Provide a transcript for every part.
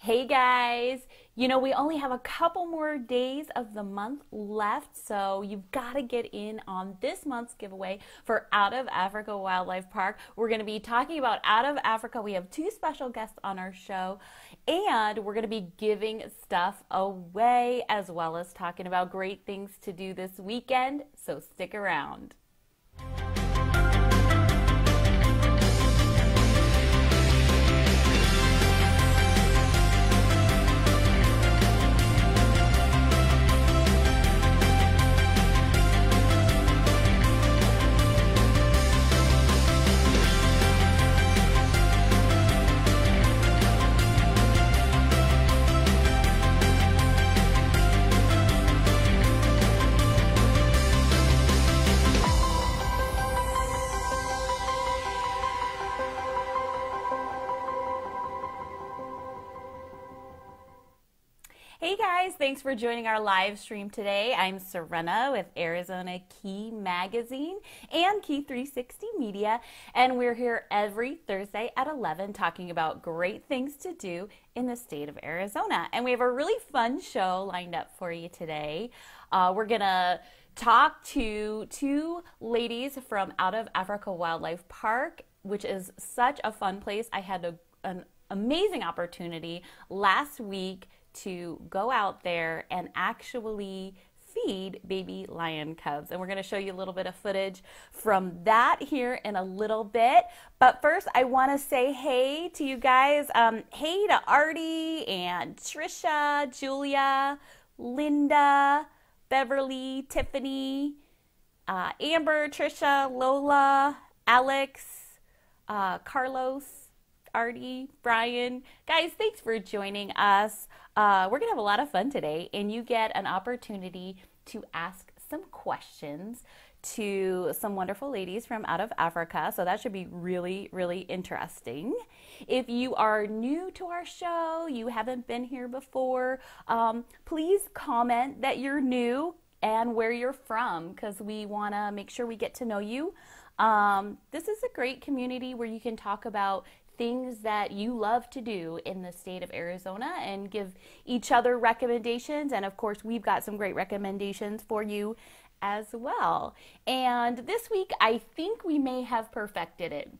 Hey guys, we only have a couple more days of the month left, so you've got to get in on this month's giveaway for Out of Africa Wildlife Park. We're going to be talking about Out of Africa. We have two special guests on our show, and we're going to be giving stuff away as well as talking about great things to do this weekend, so stick around. Hey guys, thanks for joining our live stream today. I'm Serena with Arizona Key Magazine and Key 360 Media, and we're here every Thursday at 11 talking about great things to do in the state of Arizona. And we have a really fun show lined up for you today. We're going to talk to two ladies from Out of Africa Wildlife Park, which is such a fun place. I had an amazing opportunity last week to go out there and actually feed baby lion cubs. And we're going to show you a little bit of footage from that here in a little bit. But first, I want to say hey to you guys. Hey to Artie and Trisha, Julia, Linda, Beverly, Tiffany, Amber, Trisha, Lola, Alex, Carlos, Artie, Brian. Guys, thanks for joining us. We're going to have a lot of fun today, and you get an opportunity to ask some questions to some wonderful ladies from Out of Africa, so that should be really, really interesting. If you are new to our show, you haven't been here before, please comment that you're new and where you're from, because we want to make sure we get to know you. This is a great community where you can talk about things that you love to do in the state of Arizona and give each other recommendations. And of course, we've got some great recommendations for you as well. And this week, I think we may have perfected it.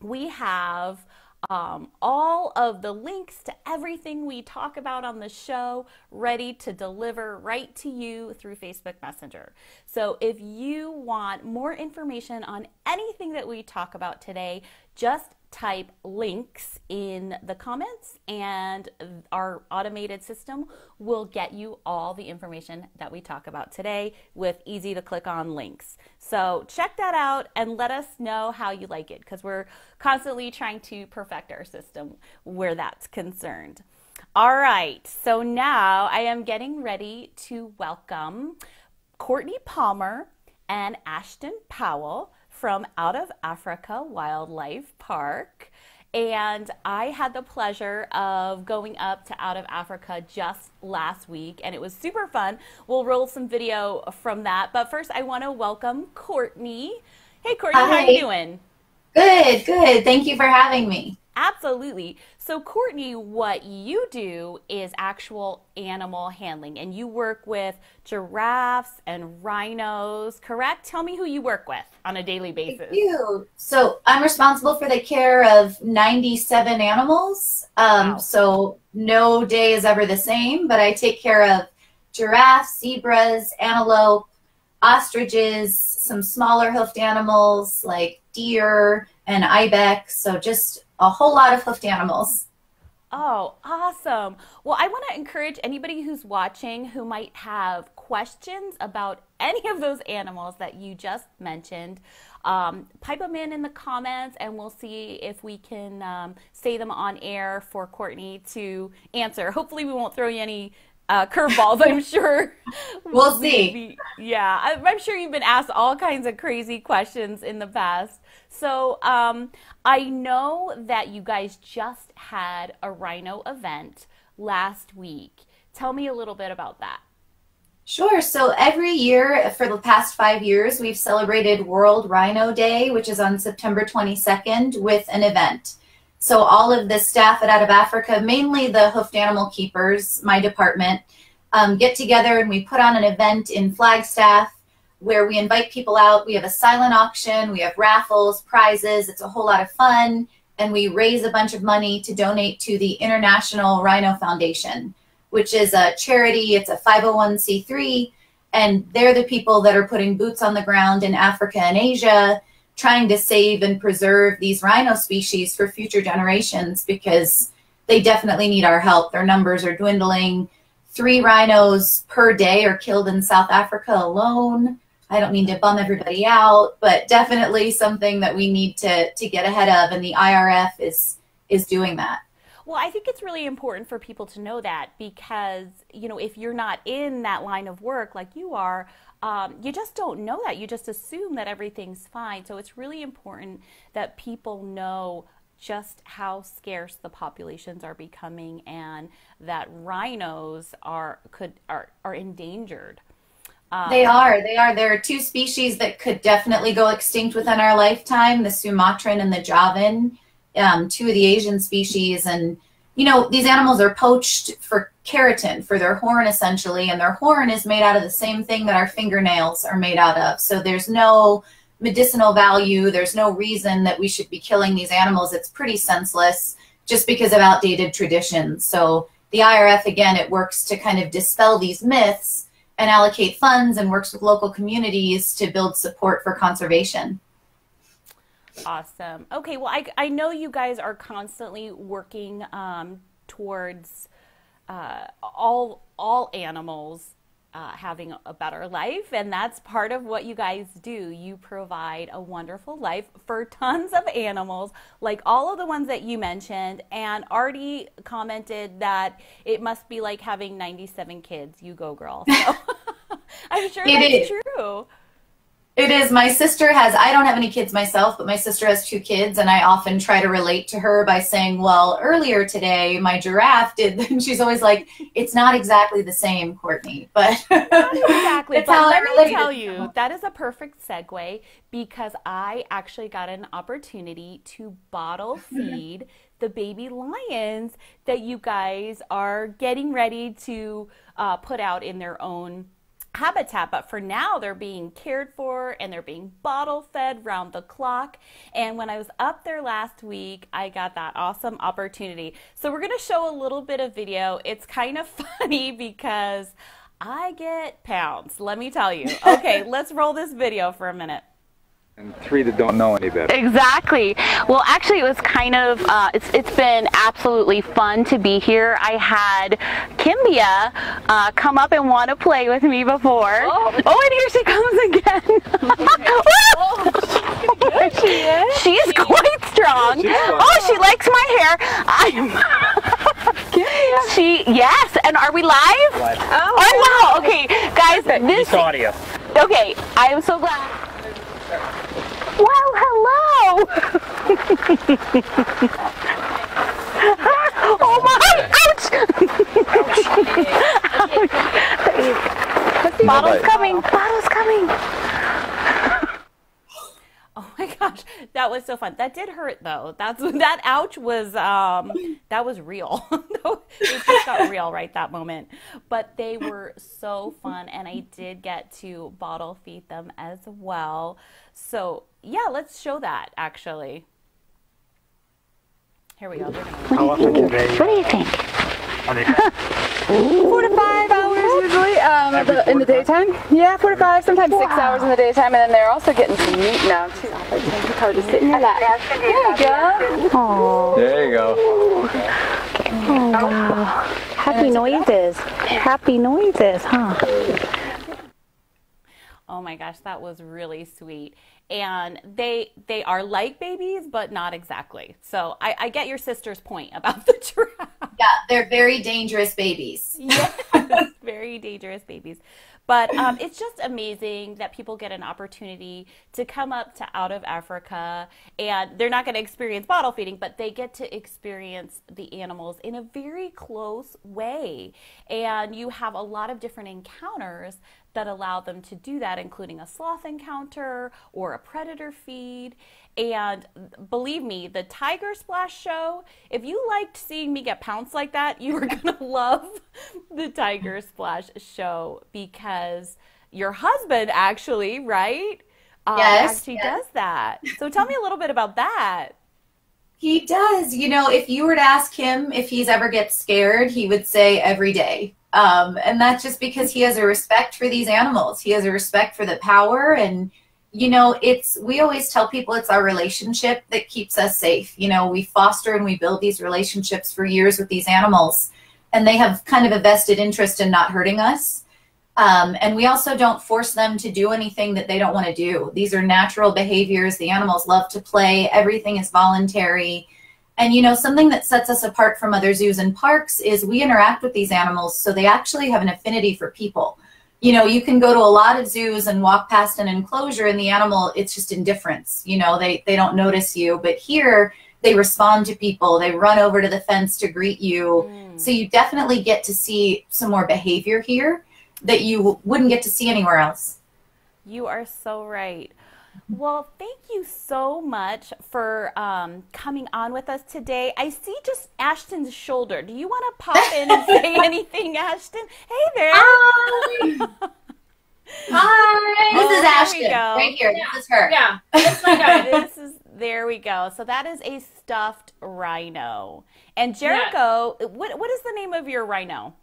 We have all of the links to everything we talk about on the show ready to deliver right to you through Facebook Messenger. So if you want more information on anything that we talk about today, just type links in the comments and our automated system will get you all the information that we talk about today with easy to click on links. So check that out and let us know how you like it, because we're constantly trying to perfect our system where that's concerned. All right, so now I am getting ready to welcome Courtney Palmer and Ashton Powell from Out of Africa Wildlife Park. And I had the pleasure of going up to Out of Africa just last week, and it was super fun. We'll roll some video from that. But first, I want to welcome Courtney. Hey, Courtney, Hi. how are you doing? Good, good. Thank you for having me. Absolutely. So Courtney, what you do is actual animal handling, and you work with giraffes and rhinos, correct? Tell me who you work with on a daily basis. Thank you. So I'm responsible for the care of 97 animals. Wow. So no day is ever the same, but I take care of giraffes, zebras, antelope, ostriches, some smaller hoofed animals like deer and ibex. So just a whole lot of hoofed animals. Oh, awesome. Well, I want to encourage anybody who's watching who might have questions about any of those animals that you just mentioned. Pipe them in the comments, and we'll see if we can say them on air for Courtney to answer. Hopefully we won't throw you any curveballs, I'm sure. We'll see. Yeah, I'm sure you've been asked all kinds of crazy questions in the past. So I know that you guys just had a rhino event last week. Tell me a little bit about that. Sure. So every year for the past 5 years, we've celebrated World Rhino Day, which is on September 22nd, with an event. So all of the staff out of Africa, mainly the hoofed animal keepers, my department, get together and we put on an event in Flagstaff where we invite people out. We have a silent auction, we have raffles, prizes. It's a whole lot of fun. And we raise a bunch of money to donate to the International Rhino Foundation, which is a charity. It's a 501c3. And they're the people that are putting boots on the ground in Africa and Asia, trying to save and preserve these rhino species for future generations, because they definitely need our help. Their numbers are dwindling. 3 rhinos per day are killed in South Africa alone. I don't mean to bum everybody out, but definitely something that we need to get ahead of, and the IRF is doing that. Well, I think it's really important for people to know that, because, you know, if you're not in that line of work like you are, you just don't know that. You just assume that everything's fine. So it's really important that people know just how scarce the populations are becoming, and that rhinos are endangered. They are. There are 2 species that could definitely go extinct within our lifetime, the Sumatran and the Javan, 2 of the Asian species. And, you know, these animals are poached for keratin, for their horn essentially, and their horn is made out of the same thing that our fingernails are made out of. So there's no medicinal value. There's no reason that we should be killing these animals. It's pretty senseless just because of outdated traditions. So the IRF, again, it works to kind of dispel these myths and allocate funds, and works with local communities to build support for conservation. Awesome. Okay, well, I know you guys are constantly working towards all animals having a better life, and that's part of what you guys do. You provide a wonderful life for tons of animals, like all of the ones that you mentioned. And Artie commented that it must be like having 97 kids. You go, girl. So I'm sure that's true. It is. My sister has, I don't have any kids myself, but my sister has 2 kids, and I often try to relate to her by saying, well, earlier today, my giraffe did, and she's always like, it's not exactly the same, Courtney, but not exactly. But let me tell you, that is a perfect segue, because I actually got an opportunity to bottle feed the baby lions that you guys are getting ready to put out in their own habitat. But for now, they're being cared for and they're being bottle fed round the clock. And when I was up there last week, I got that awesome opportunity. So we're going to show a little bit of video. It's kind of funny because I get pounds, let me tell you. Okay, let's roll this video for a minute. And 3 that don't know any better. Exactly. Well, actually, it was kind of, it's been absolutely fun to be here. I had Kimbia come up and want to play with me before. Oh, and here she comes again. There she is. She is quite strong. Oh, she likes my hair. Yes, and are we live? Oh, wow. Okay, guys, this audio. Okay, I am so glad. Well, hello. Oh my! Ouch! Bottle's coming. Bottle's coming. Oh my gosh, that was so fun. That did hurt though. That ouch was that was real. It just got real right that moment. But they were so fun, and I did get to bottle feed them as well. So yeah, let's show that actually. Here we go. How often do they? What do you think? 4 to 5 hours usually in the daytime. Yeah, 4 to 5, sometimes 6 hours in the daytime, and then they're also getting some meat now too. Probably just sit in your lap. There you go. Oh. There you go. Oh wow. Happy noises. Happy noises, huh? Oh my gosh, that was really sweet. And they are like babies, but not exactly. So I get your sister's point about the giraffe. Yeah, they're very dangerous babies. Yes, very dangerous babies. But it's just amazing that people get an opportunity to come up to out of Africa, and they're not going to experience bottle feeding, but they get to experience the animals in a very close way. And you have a lot of different encounters that allow them to do that, including a sloth encounter or a predator feed. And believe me, the Tiger Splash show, if you liked seeing me get pounced like that, you are going to love the Tiger Splash show, because your husband actually, right? Yes. Actually does that. So tell me a little bit about that. He does. You know, if you were to ask him if he's ever gets scared, he would say every day. And that's just because he has a respect for these animals. He has a respect for the power. And, you know, we always tell people it's our relationship that keeps us safe. You know, we foster and we build these relationships for years with these animals, and they have kind of a vested interest in not hurting us. And we also don't force them to do anything that they don't want to do. These are natural behaviors. The animals love to play. Everything is voluntary. And, you know, something that sets us apart from other zoos and parks is we interact with these animals, so they actually have an affinity for people. You know, you can go to a lot of zoos and walk past an enclosure, and the animal, it's just indifference. You know, they don't notice you. But here, they respond to people. They run over to the fence to greet you. So you definitely get to see some more behavior here that you wouldn't get to see anywhere else. You are so right. Well, thank you so much for coming on with us today. I see just Ashton's shoulder. Do you want to pop in and say anything, Ashton? Hey there. Hi. Hi. This is Ashton. Right here. Yeah. This is her. Yeah, that's my guy. There we go. So that is a stuffed rhino. And Jericho, what is the name of your rhino?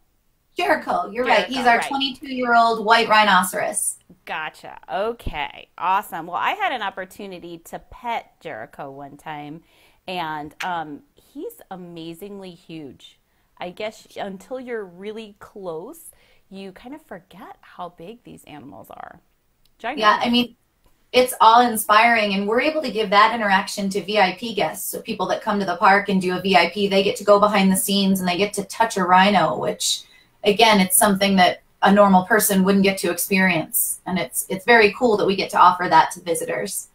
Jericho. You're right. He's our 22-year-old white rhinoceros. Gotcha. Okay. Awesome. Well, I had an opportunity to pet Jericho one time, and he's amazingly huge. I guess until you're really close, you kind of forget how big these animals are. Ginormous. Yeah, I mean, it's all inspiring, and we're able to give that interaction to VIP guests. So people that come to the park and do a VIP, they get to go behind the scenes and they get to touch a rhino, which, again, it's something that a normal person wouldn't get to experience. And it's very cool that we get to offer that to visitors.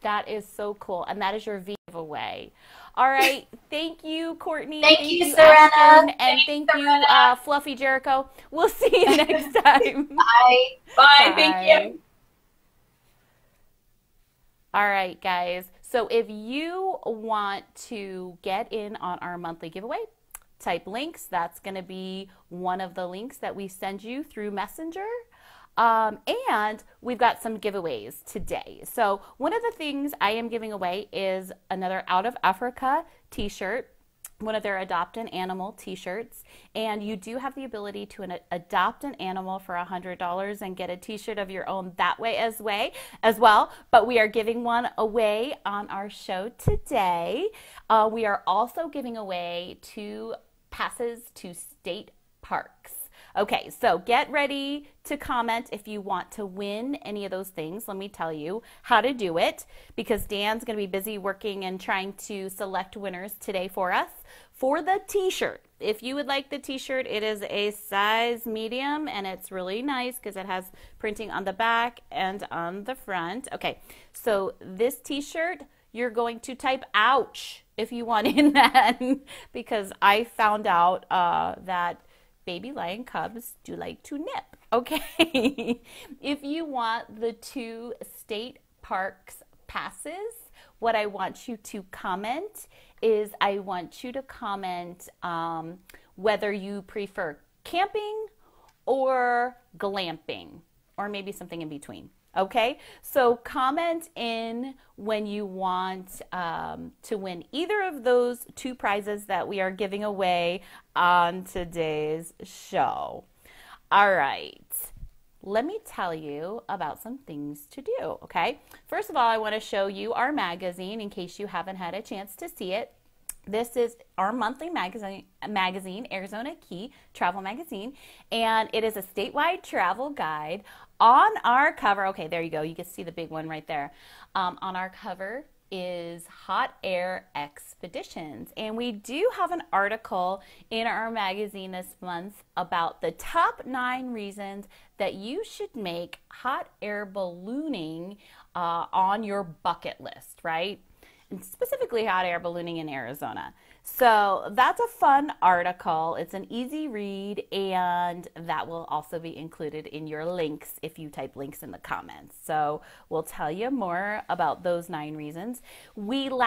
That is so cool. And that is your giveaway. All right. Thank you, Courtney. Thank you, Serena. Ashton, and thank you, Fluffy Jericho. We'll see you next time. Bye. Bye. Thank you. All right, guys. So if you want to get in on our monthly giveaway, type links. That's going to be one of the links that we send you through Messenger. And we've got some giveaways today. So one of the things I am giving away is another Out of Africa t-shirt, one of their Adopt an Animal t-shirts. And you do have the ability to adopt an animal for $100 and get a t-shirt of your own that way as well. But we are giving one away on our show today. We are also giving away 2 passes to state parks. Okay, so get ready to comment if you want to win any of those things. Let me tell you how to do it, because Dan's going to be busy working and trying to select winners today for us. For the t-shirt, if you would like the t-shirt, it is a size medium, and it's really nice because it has printing on the back and on the front. Okay, so this t-shirt, you're going to type ouch if you want in that, because I found out that baby lion cubs do like to nip. Okay. If you want the 2 state parks passes, what I want you to comment is I want you to comment whether you prefer camping or glamping, or maybe something in between. Okay, so comment in when you want to win either of those 2 prizes that we are giving away on today's show. All right, let me tell you about some things to do, okay? First of all, I want to show you our magazine in case you haven't had a chance to see it. This is our monthly magazine, Arizona Key Travel Magazine, and it is a statewide travel guide. On our cover, okay, there you go. You can see the big one right there. On our cover, is hot air expeditions. And we do have an article in our magazine this month about the top 9 reasons that you should make hot air ballooning on your bucket list, right? And specifically hot air ballooning in Arizona. So that's a fun article. It's an easy read, and that will also be included in your links if you type links in the comments. So we'll tell you more about those 9 reasons. I don't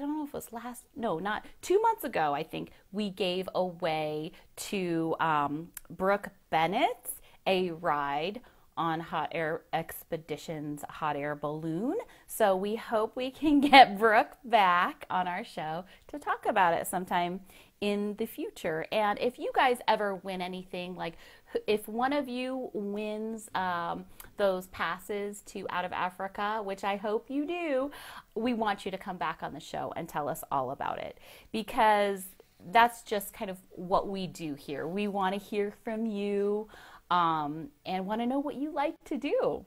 know if it was not 2 months ago, I think, we gave away to Brooke Bennett a ride on Hot Air Expeditions hot air balloon. So we hope we can get Brooke back on our show to talk about it sometime in the future. And if you guys ever win anything, like if one of you wins those passes to Out of Africa, which I hope you do, we want you to come back on the show and tell us all about it, because that's just kind of what we do here. We want to hear from you. And want to know what you like to do. All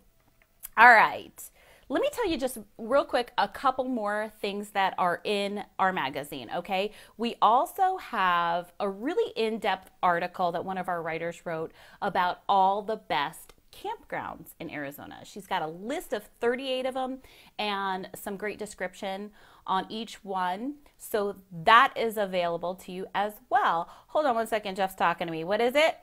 right, let me tell you just real quick a couple more things that are in our magazine, okay? We also have a really in-depth article that one of our writers wrote about all the best campgrounds in Arizona. She's got a list of 38 of them and some great description on each one. So that is available to you as well. Hold on one second, Jeff's talking to me. What is it?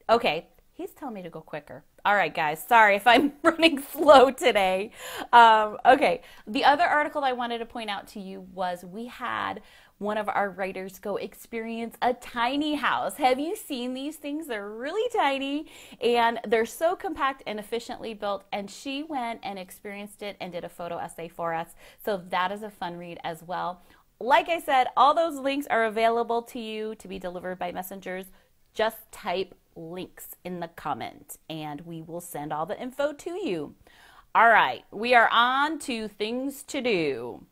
Okay, he's telling me to go quicker. All right, guys, sorry if I'm running slow today. Okay, the other article I wanted to point out to you was we had one of our writers go experience a tiny house. Have you seen these things? They're really tiny, and they're so compact and efficiently built, and she went and experienced it and did a photo essay for us. So that is a fun read as well. Like I said, all those links are available to you to be delivered by messengers. Just type links in the comments and we will send all the info to you. All right, we are on to things to do.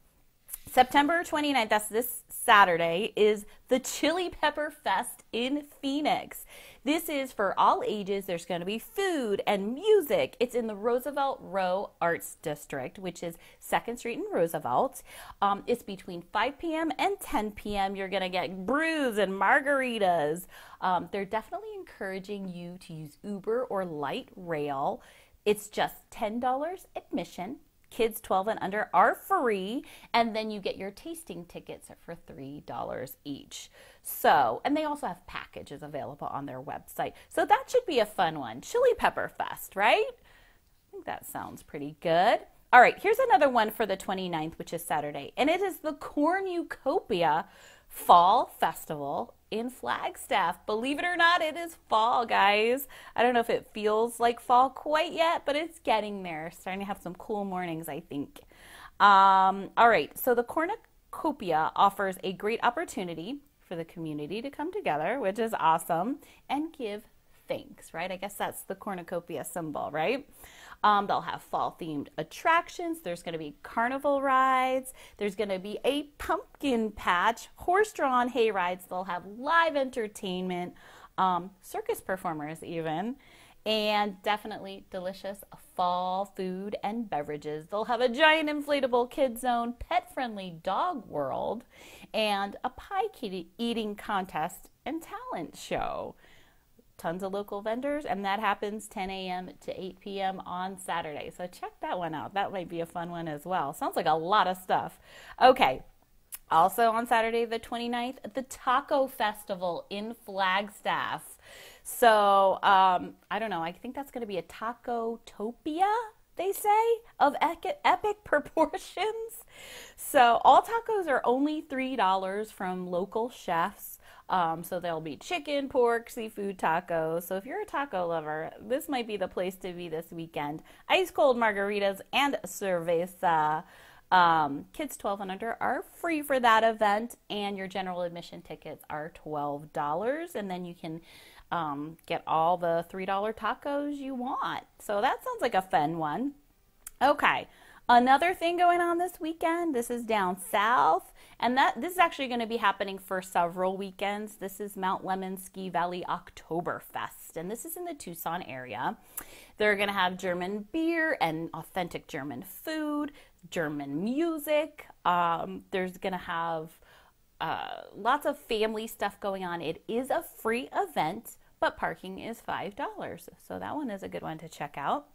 September 29th, that's this Saturday, is the Chili Pepper Fest in Phoenix. This is for all ages. There's going to be food and music. It's in the Roosevelt Row Arts District, which is 2nd Street in Roosevelt. It's between 5 p.m. and 10 p.m. You're going to get brews and margaritas. They're definitely encouraging you to use Uber or light rail. It's just $10 admission. Kids 12 and under are free, and then you get your tasting tickets for $3 each. So, and they also have packages available on their website. So that should be a fun one. Chili Pepper Fest, right? I think that sounds pretty good. All right, here's another one for the 29th, which is Saturday, and it is the Cornucopia Fall Festival in Flagstaff. Believe it or not, it is fall, guys. I don't know if it feels like fall quite yet, but it's getting there. Starting to have some cool mornings, I think. All right, so the Cornucopia offers a great opportunity for the community to come together, which is awesome, and give thanks, right? I guess that's the Cornucopia symbol, right? They'll have fall-themed attractions. There's going to be carnival rides. There's going to be a pumpkin patch, horse-drawn hay rides. They'll have live entertainment, circus performers even, and definitely delicious fall food and beverages. They'll have a giant inflatable kid zone, pet-friendly dog world, and a pie eating contest and talent show. Tons of local vendors, and that happens 10 a.m. to 8 p.m. on Saturday. So check that one out. That might be a fun one as well. Sounds like a lot of stuff. Okay. Also on Saturday the 29th, the Taco Festival in Flagstaff. So, I don't know. I think that's going to be a Taco-topia, they say, of epic proportions. So all tacos are only $3 from local chefs. So there'll be chicken, pork, seafood tacos. So if you're a taco lover, this might be the place to be this weekend. Ice cold margaritas and cerveza. Kids 12 and under are free for that event, and your general admission tickets are $12. And then you can get all the $3 tacos you want. So that sounds like a fun one. Okay. Another thing going on this weekend, this is down south, and this is actually going to be happening for several weekends. This is Mount Lemon Ski Valley Oktoberfest, and this is in the Tucson area. They're going to have German beer and authentic German food, German music. There's going to have lots of family stuff going on. It is a free event, but parking is $5, so that one is a good one to check out.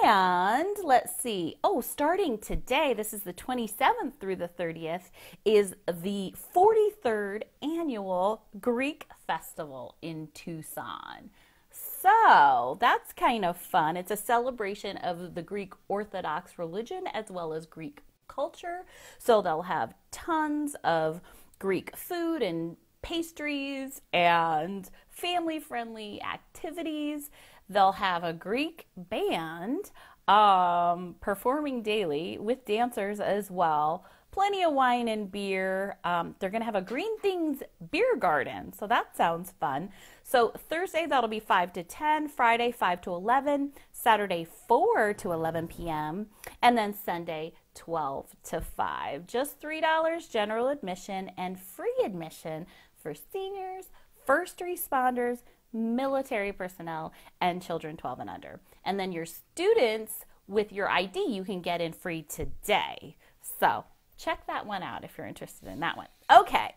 And let's see, starting today, this is the 27th through the 30th, is the 43rd annual Greek Festival in Tucson. So that's kind of fun. It's a celebration of the Greek Orthodox religion as well as Greek culture. So they'll have tons of Greek food and pastries and family-friendly activities. They'll have a Greek band performing daily with dancers as well. Plenty of wine and beer. They're going to have a Green Things beer garden, so that sounds fun. So Thursday, that'll be 5 to 10, Friday, 5 to 11, Saturday, 4 to 11 p.m., and then Sunday, 12 to 5. Just $3 general admission and free admission for seniors, first responders, military personnel, and children 12 and under. And then your students with your ID you can get in free today. So check that one out if you're interested in that one. Okay,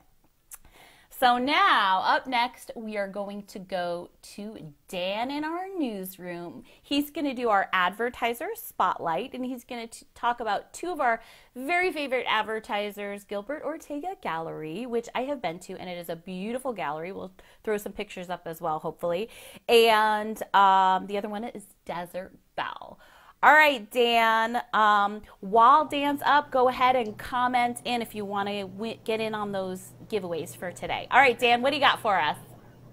so now up next we are going to go to Dan in our newsroom. He's going to do our advertiser spotlight, and he's going to talk about two of our very favorite advertisers, Gilbert Ortega Gallery, which I have been to, and it is a beautiful gallery. We'll throw some pictures up as well, hopefully. And the other one is Desert Belle. All right, Dan, while Dan's up, go ahead and comment in if you want to get in on those giveaways for today. All right, Dan, what do you got for us?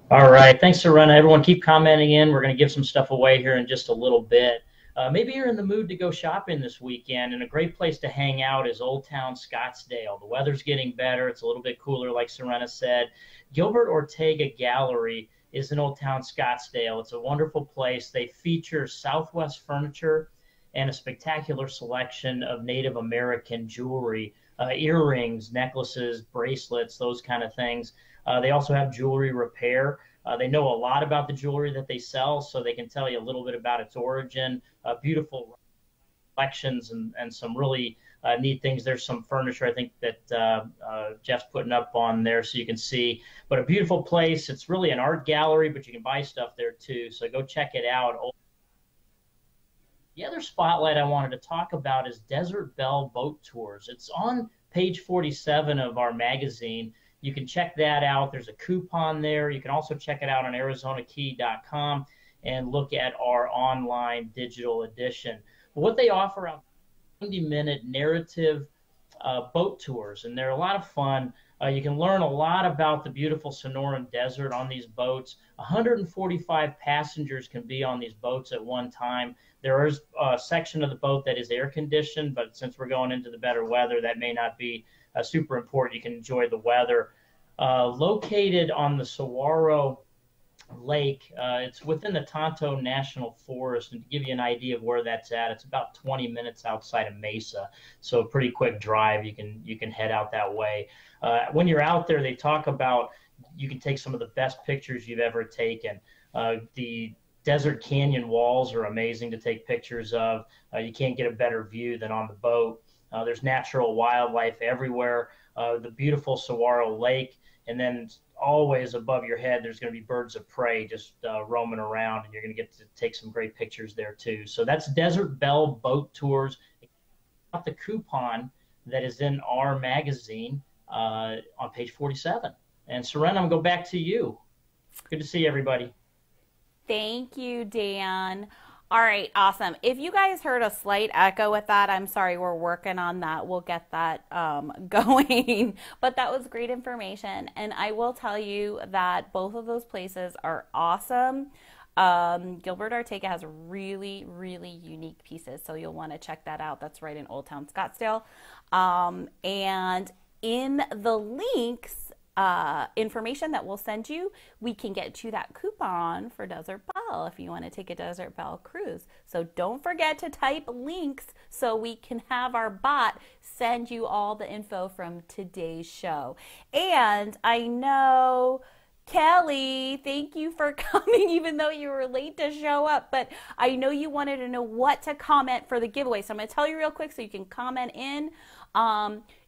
All right, thanks, Serena. Everyone keep commenting in. We're going to give some stuff away here in just a little bit. Maybe you're in the mood to go shopping this weekend, and a great place to hang out is Old Town Scottsdale. The weather's getting better. It's a little bit cooler, like Serena said. Gilbert Ortega Gallery is in Old Town Scottsdale. It's a wonderful place. They feature Southwest furniture and a spectacular selection of Native American jewelry, earrings, necklaces, bracelets, those kind of things. They also have jewelry repair. They know a lot about the jewelry that they sell, so they can tell you a little bit about its origin. Beautiful collections and some really neat things. There's some furniture, I think, that Jeff's putting up on there so you can see. But a beautiful place. It's really an art gallery, but you can buy stuff there too, so go check it out. The other spotlight I wanted to talk about is Desert Belle Boat Tours. It's on page 47 of our magazine. You can check that out. There's a coupon there. You can also check it out on ArizonaKey.com and look at our online digital edition. But what they offer are 90-minute narrative boat tours, and they're a lot of fun. You can learn a lot about the beautiful Sonoran Desert on these boats. 145 passengers can be on these boats at one time. There is a section of the boat that is air conditioned, but since we're going into the better weather, that may not be super important. You can enjoy the weather. Located on the Saguaro Lake, it's within the Tonto National Forest, and to give you an idea of where that's at, it's about 20 minutes outside of Mesa, so a pretty quick drive. You can head out that way. When you're out there, they talk about you can take some of the best pictures you've ever taken. The Desert Canyon walls are amazing to take pictures of. You can't get a better view than on the boat. There's natural wildlife everywhere. The beautiful Saguaro Lake, and then always above your head, there's going to be birds of prey just roaming around, and you're going to get to take some great pictures there too. So that's Desert Belle Boat Tours. Got the coupon that is in our magazine on page 47. And Serena, I'm going to go back to you. Good to see everybody. Thank you, Dan. All right, awesome. If you guys heard a slight echo with that, I'm sorry, we're working on that. We'll get that going. But that was great information. And I will tell you that both of those places are awesome. Gilbert Ortega has really, really unique pieces, so you'll want to check that out. That's right in Old Town Scottsdale. And in the links, information that we'll send you, we can get you that coupon for Desert Belle if you want to take a Desert Belle cruise. So don't forget to type links so we can have our bot send you all the info from today's show. And I know, Kelly, thank you for coming even though you were late to show up, but I know you wanted to know what to comment for the giveaway. So I'm going to tell you real quick so you can comment in.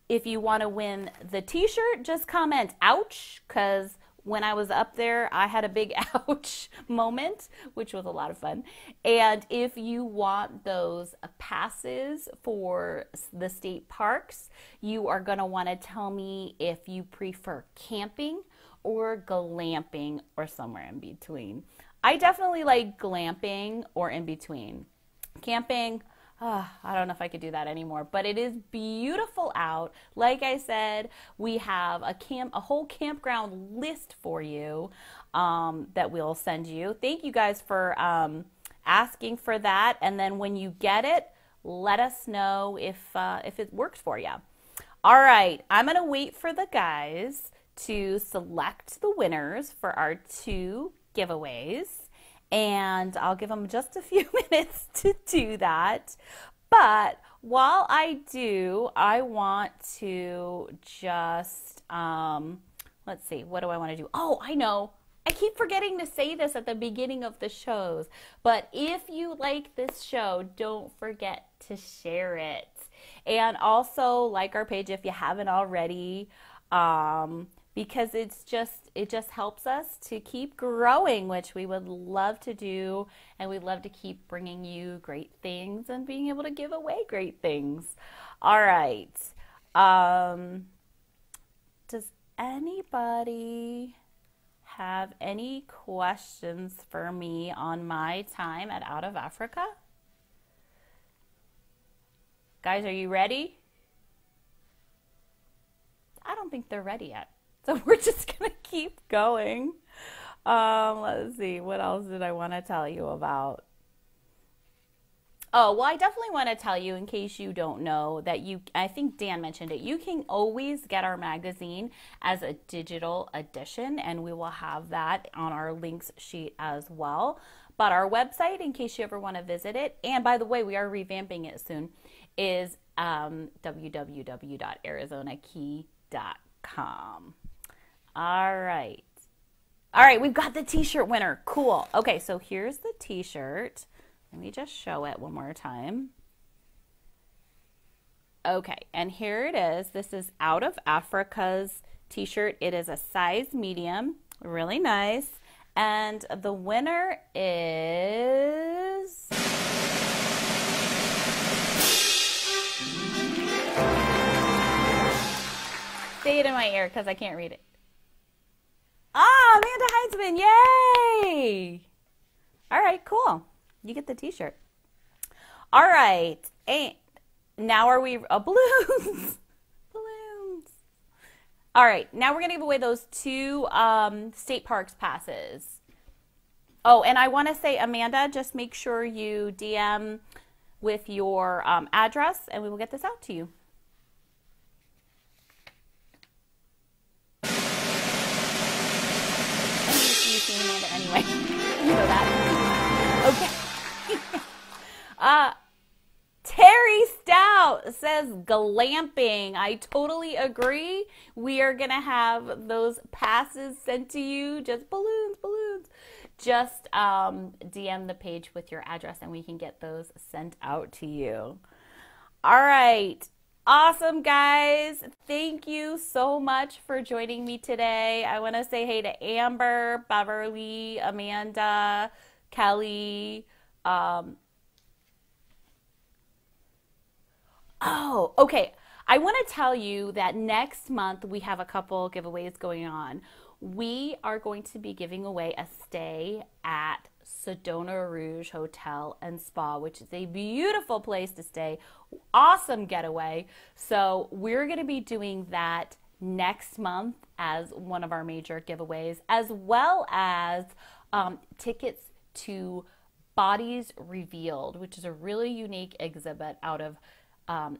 If you want to win the t-shirt, just comment ouch, because when I was up there, I had a big ouch moment, which was a lot of fun. And if you want those passes for the state parks, you are going to want to tell me if you prefer camping or glamping or somewhere in between. I definitely like glamping or in between. Camping, I don't know if I could do that anymore, but it is beautiful out. Like I said, we have a whole campground list for you that we'll send you. Thank you guys for asking for that. And then when you get it, let us know if it works for you. All right, I'm gonna wait for the guys to select the winners for our 2 giveaways. And I'll give them just a few minutes to do that. But while I do, I want to just, let's see, what do I want to do? Oh, I know. I keep forgetting to say this at the beginning of the shows. But if you like this show, don't forget to share it. And also like our page if you haven't already. Because it just helps us to keep growing, which we would love to do, and we'd love to keep bringing you great things and being able to give away great things. All right. Does anybody have any questions for me on my time at Out of Africa? Guys, are you ready? I don't think they're ready yet. So we're just going to keep going. Let's see. What else did I want to tell you about? Oh, well, I definitely want to tell you, in case you don't know, that I think Dan mentioned it, you can always get our magazine as a digital edition, and we will have that on our links sheet as well. But our website, in case you ever want to visit it, and by the way, we are revamping it soon, is www.arizonakey.com. All right, we've got the t-shirt winner. Cool. Okay, so here's the t-shirt. Let me just show it one more time. Okay, and here it is. This is Out of Africa's t-shirt. It is a size medium, really nice. And the winner is... Say it in my ear because I can't read it. Amanda Heinzman, yay! All right, cool. You get the t-shirt. All right, and now are we, balloons. Balloons. All right, now we're gonna give away those 2 state parks passes. Oh, and I wanna say, Amanda, just make sure you DM with your address and we will get this out to you. Amanda anyway. You know that. Okay. Terry Stout says glamping. I totally agree. We are going to have those passes sent to you. Just balloons. Just DM the page with your address and we can get those sent out to you. All right. Awesome, guys. Thank you so much for joining me today. I want to say hey to Amber, Beverly, Amanda, Kelly. Oh, okay. I want to tell you that next month we have a couple giveaways going on. We are going to be giving away a stay at Sedona Rouge Hotel and Spa, which is a beautiful place to stay. Awesome getaway. So we're going to be doing that next month as one of our major giveaways, as well as tickets to Bodies Revealed, which is a really unique exhibit out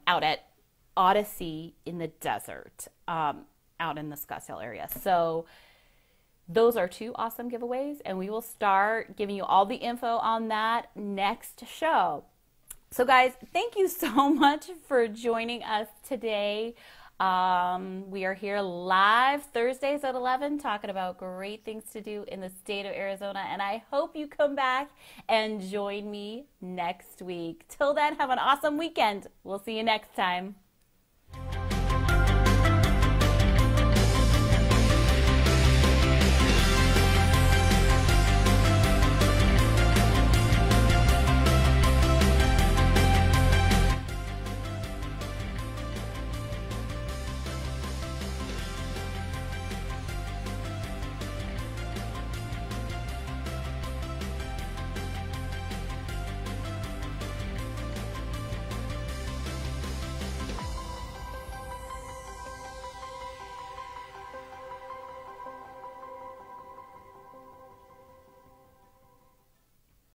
at Odyssey in the desert. out in the Scottsdale area. So those are 2 awesome giveaways, and we will start giving you all the info on that next show. So guys, thank you so much for joining us today. We are here live Thursdays at 11 talking about great things to do in the state of Arizona, and I hope you come back and join me next week. Till then, have an awesome weekend. We'll see you next time.